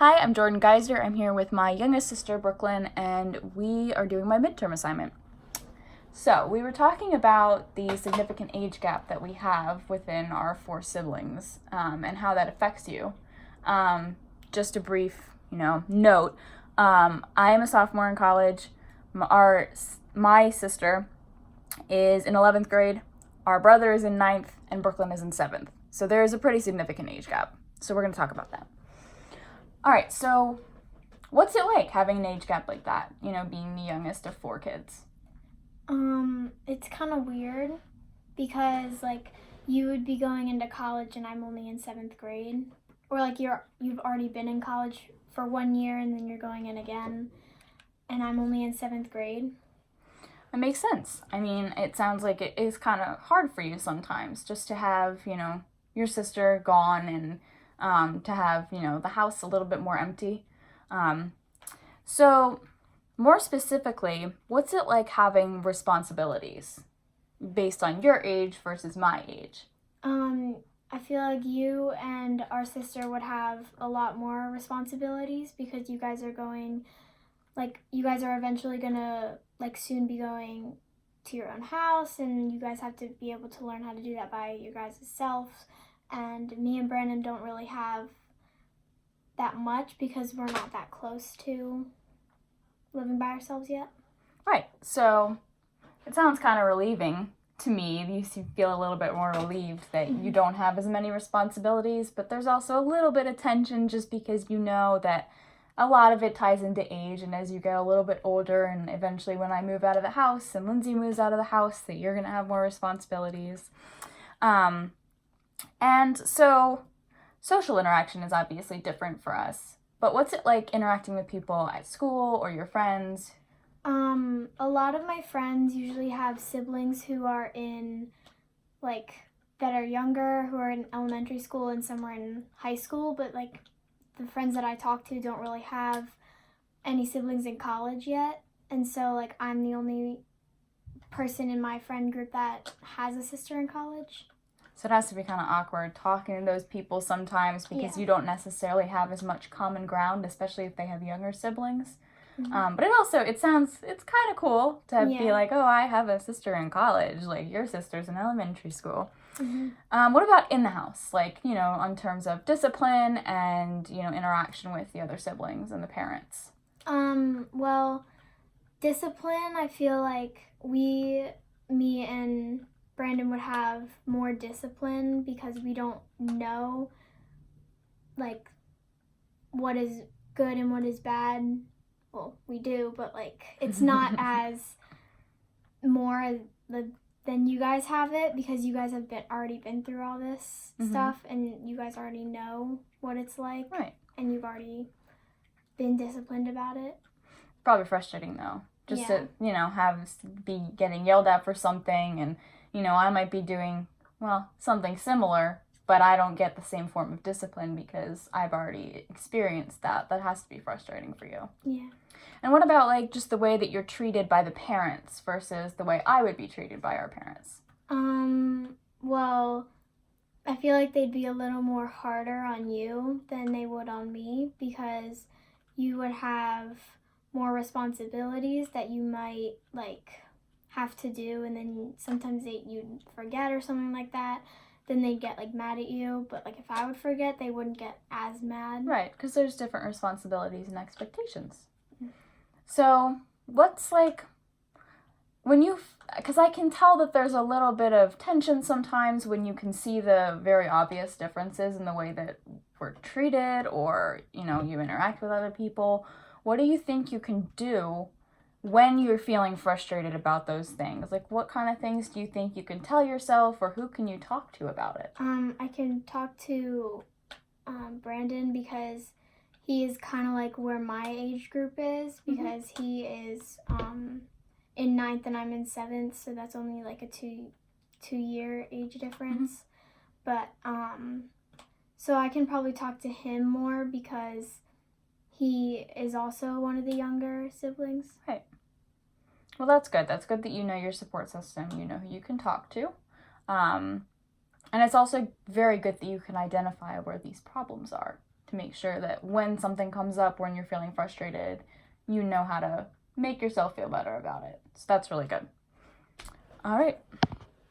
Hi, I'm Jordan Geiser. I'm here with my youngest sister, Brooklyn, and we are doing my midterm assignment. So, we were talking about the significant age gap that we have within our four siblings and how that affects you. Just a brief, note. I am a sophomore in college. My sister is in 11th grade. Our brother is in 9th, and Brooklyn is in 7th. So, there is a pretty significant age gap. So, we're going to talk about that. All right, so what's it like having an age gap like that, being the youngest of four kids? It's kind of weird because you would be going into college and I'm only in 7th grade, or you've already been in college for 1 year and then you're going in again, and I'm only in 7th grade. It makes sense. I mean, it sounds like it is kind of hard for you sometimes just to have, your sister gone and to have, the house a little bit more empty. So, more specifically, what's it like having responsibilities based on your age versus my age? I feel like you and our sister would have a lot more responsibilities because you guys are eventually gonna soon be going to your own house, and you guys have to be able to learn how to do that by your guys' self. And me and Brandon don't really have that much because we're not that close to living by ourselves yet. Right. So, it sounds kind of relieving to me. You feel a little bit more relieved that you don't have as many responsibilities, but there's also a little bit of tension just because you know that a lot of it ties into age, and as you get a little bit older and eventually when I move out of the house and Lindsay moves out of the house, that you're going to have more responsibilities. And so social interaction is obviously different for us. But what's it like interacting with people at school or your friends? A lot of my friends usually have siblings who are that are younger, who are in elementary school, and some are in high school, but the friends that I talk to don't really have any siblings in college yet. And so I'm the only person in my friend group that has a sister in college. So it has to be kind of awkward talking to those people sometimes because you don't necessarily have as much common ground, especially if they have younger siblings. Mm-hmm. But it's kind of cool to be like, oh, I have a sister in college, like your sister's in elementary school. Mm-hmm. What about in the house? In terms of discipline and, interaction with the other siblings and the parents? Well, discipline, I feel like me and Brandon would have more discipline because we don't know what is good and what is bad. Well, we do, but it's not as more than you guys have it because you guys have already been through all this stuff, and you guys already know what it's like. Right. And you've already been disciplined about it. Probably frustrating though. Just to, be getting yelled at for something, and I might be doing, something similar, but I don't get the same form of discipline because I've already experienced that. That has to be frustrating for you. Yeah. And what about just the way that you're treated by the parents versus the way I would be treated by our parents? Well, I feel like they'd be a little more harder on you than they would on me because you would have more responsibilities that you might have to do, and then sometimes you'd forget or something like that. Then they'd get mad at you, but if I would forget, they wouldn't get as mad. Right, because there's different responsibilities and expectations. So what's because I can tell that there's a little bit of tension sometimes when you can see the very obvious differences in the way that we're treated or, you interact with other people. What do you think you can do when you're feeling frustrated about those things? What kind of things do you think you can tell yourself, or who can you talk to about it? I can talk to Brandon because he is kind of where my age group is because he is in 9th and I'm in 7th, so that's only a two-year age difference. But so I can probably talk to him more because he is also one of the younger siblings. Right. Well, that's good. That's good that you know your support system. You know who you can talk to. And it's also very good that you can identify where these problems are. to make sure that when something comes up, when you're feeling frustrated, you know how to make yourself feel better about it. So that's really good. All right.